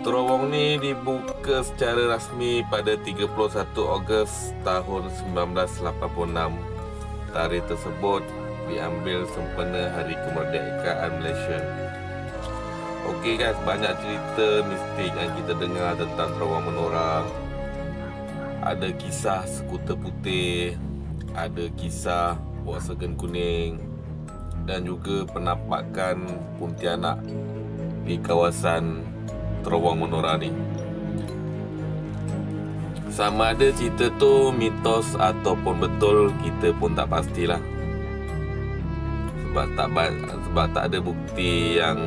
Terowong ni dibuka secara rasmi pada 31 Ogos tahun 1986. Tarikh tersebut diambil sempena Hari Kemerdekaan Malaysia. Okey guys, banyak cerita mistik yang kita dengar tentang Terowong Menora. Ada kisah skuter putih, ada kisah Volkswagen kuning, dan juga penampakan Pontianak di kawasan Terowong Menora ni. Sama ada cerita tu mitos ataupun betul, kita pun tak pastilah. Sebab tak ada bukti yang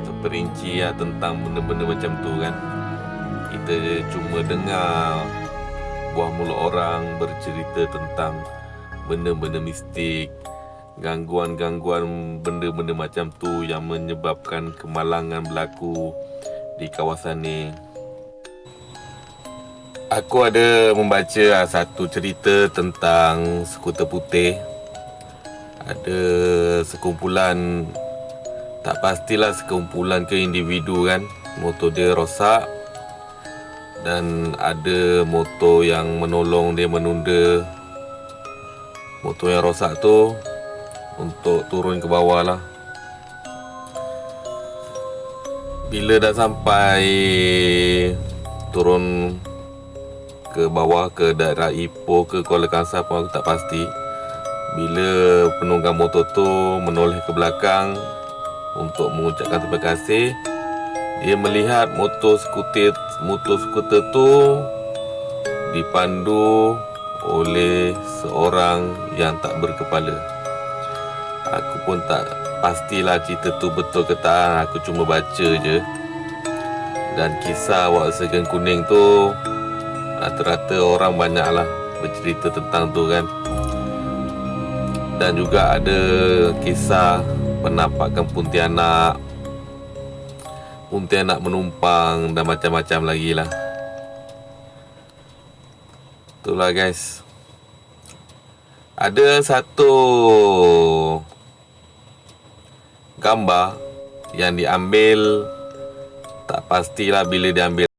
terperinci tentang benda-benda macam tu kan. Kita cuma dengar buah mulut orang bercerita tentang benda-benda mistik, gangguan-gangguan benda-benda macam tu yang menyebabkan kemalangan berlaku di kawasan ni. Aku ada membaca satu cerita tentang skuter putih. Ada sekumpulan, tak pastilah sekumpulan ke individu kan, motor dia rosak, dan ada motor yang menolong dia menunda motor yang rosak tu untuk turun ke bawah lah. Bila dah sampai turun ke bawah, ke daerah Ipoh ke Kuala Kangsar pun aku tak pasti. Bila penunggang motor tu menoleh ke belakang untuk mengucapkan terima kasih, dia melihat motor skuter tu dipandu oleh seorang yang tak berkepala. Aku pun tak pastilah cerita tu betul ke tak, aku cuma baca je. Dan kisah Volkswagen kuning tu, rata-rata orang banyaklah bercerita tentang tu kan. Dan juga ada kisah penampakan Pontianak menumpang dan macam-macam lagi lah. Itulah guys. Ada satu gambar yang diambil, tak pastilah bila diambil.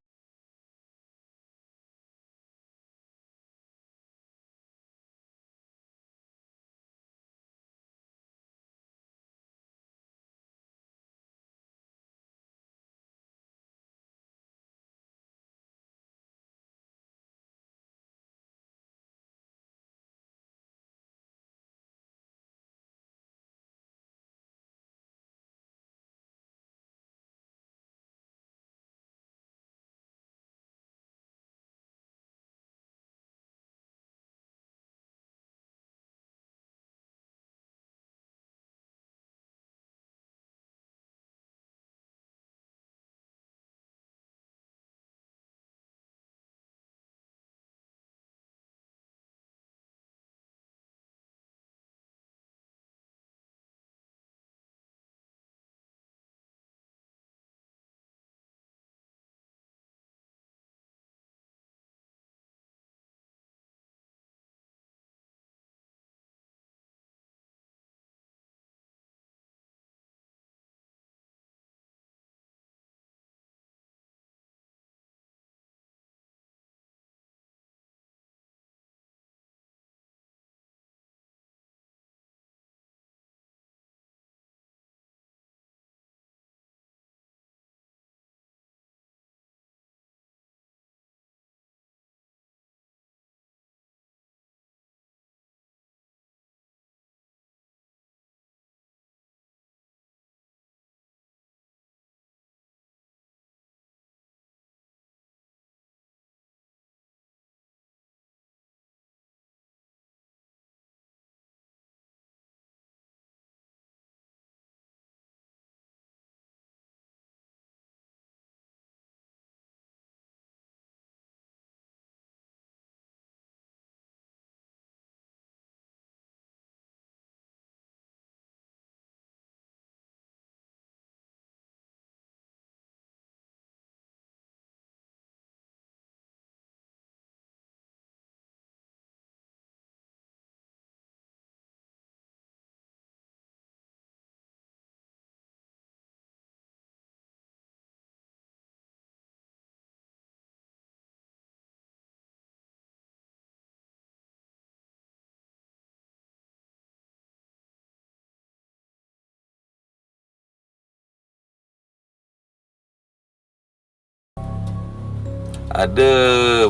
Ada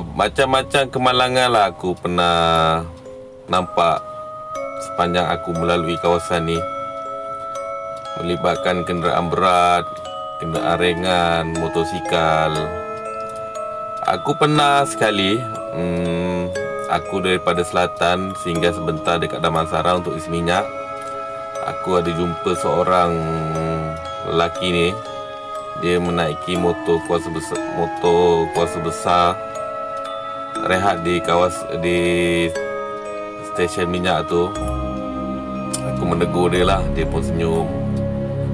macam-macam kemalangan lah aku pernah nampak sepanjang aku melalui kawasan ni, melibatkan kenderaan berat, kenderaan ringan, motosikal. Aku pernah sekali, aku daripada selatan singgah sebentar dekat Damansara untuk isi minyak. Aku ada jumpa seorang lelaki ni. Dia menaiki motor kuasa besar, rehat di stesen minyak tu. Aku menegur dia lah, dia pun senyum.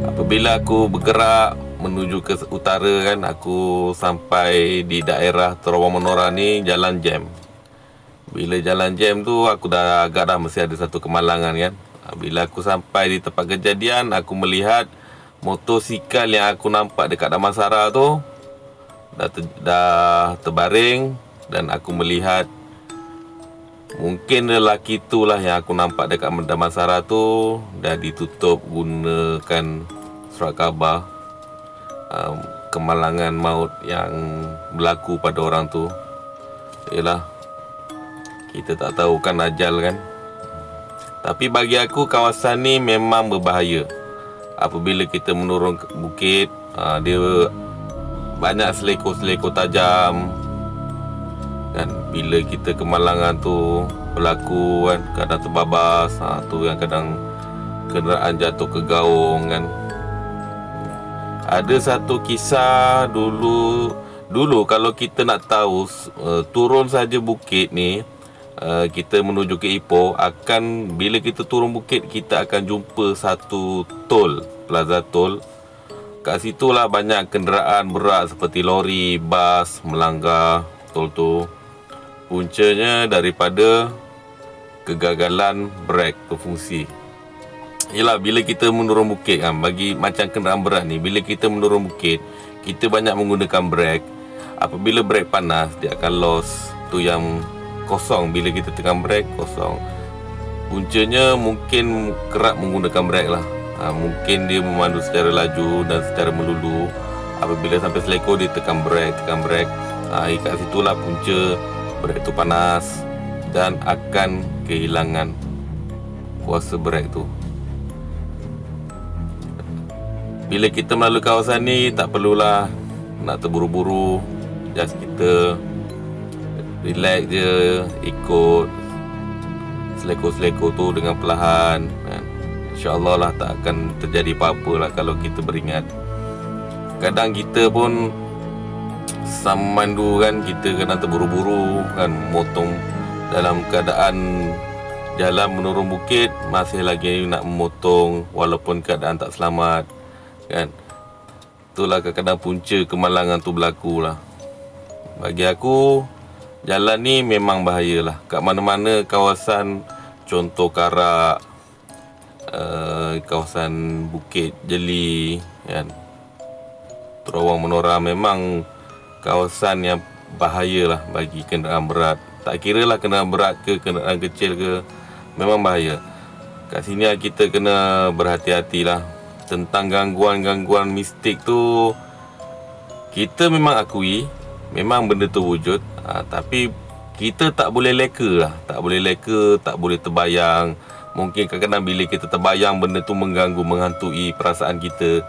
Apabila aku bergerak menuju ke utara kan, aku sampai di daerah Terowong Menora ni, jalan jam. Bila jalan jam tu, aku dah agak dah mesti ada satu kemalangan kan. Bila aku sampai di tempat kejadian, aku melihat motosikal yang aku nampak dekat Damansara tu dah terbaring, dan aku melihat mungkin lelaki tu lah yang aku nampak dekat Damansara tu dah ditutup gunakan surat khabar kemalangan maut yang berlaku pada orang tu. Yalah, kita tak tahu kan ajal kan. Tapi bagi aku kawasan ni memang berbahaya. Apabila kita menurun ke bukit, dia banyak selekor-selekor tajam kan. Bila kita kemalangan tu berlaku kan, kadang terbabas, tu yang kadang kenderaan jatuh ke gaung kan. Ada satu kisah dulu kalau kita nak tahu turun saja bukit ni, kita menuju ke Ipoh, bila kita turun bukit kita akan jumpa satu tol, plaza tol. Kat situlah banyak kenderaan berat seperti lori, bas melanggar tol tu. Puncanya daripada kegagalan brek berfungsi. Yalah, bila kita menurun bukit kan, bagi macam kenderaan berat ni, bila kita menurun bukit, kita banyak menggunakan brek. Apabila brek panas, dia akan loss. Tu yang kosong, bila kita tekan brek kosong. Puncanya mungkin kerap menggunakan brek lah. Mungkin dia memandu secara laju dan secara melulu. Apabila sampai selekor, dia tekan brek. Kat situlah punca brek tu panas dan akan kehilangan kuasa brek tu. Bila kita melalui kawasan ni, tak perlulah nak terburu-buru. Just kita relax je, ikut selekor-selekor tu dengan perlahan kan. InsyaAllah lah tak akan terjadi apa-apa lah kalau kita beringat. Kadang kita pun samandu kan, kita kadang terburu-buru kan, motong dalam keadaan jalan menurun bukit, masih lagi nak memotong walaupun keadaan tak selamat kan. Itulah kadang-kadang punca kemalangan tu berlaku lah. Bagi aku, jalan ni memang bahayalah. Kat mana-mana kawasan, contoh Karak, kawasan Bukit Jeli kan, Terowong Menora, memang kawasan yang bahayalah bagi kenderaan berat. Tak kira lah kenderaan berat ke kenderaan kecil ke, memang bahaya. Kat sini kita kena berhati-hatilah. Tentang gangguan-gangguan mistik tu, kita memang akui memang benda tu wujud, tapi kita tak boleh leka lah. Tak boleh leka, tak boleh terbayang. Mungkin kadang-kadang bila kita terbayang, benda tu mengganggu, menghantui perasaan kita,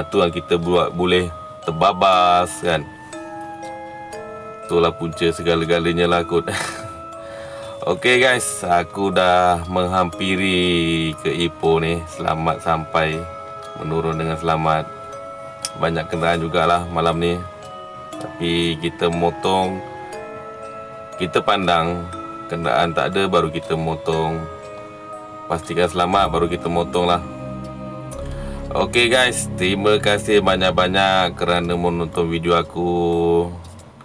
tu yang kita buat boleh terbabas kan. Itulah punca segala-galanya lah kot. Okay guys, aku dah menghampiri ke Ipoh ni. Selamat sampai, menurun dengan selamat. Banyak kenderaan jugalah malam ni, tapi kita motong, kita pandang kenderaan tak ada baru kita motong. Pastikan selamat baru kita motong lah. Okay guys, terima kasih banyak-banyak kerana menonton video aku.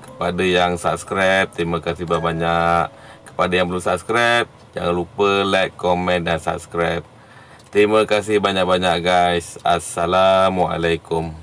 Kepada yang subscribe, terima kasih banyak-banyak. Kepada yang belum subscribe, jangan lupa like, komen dan subscribe. Terima kasih banyak-banyak guys. Assalamualaikum.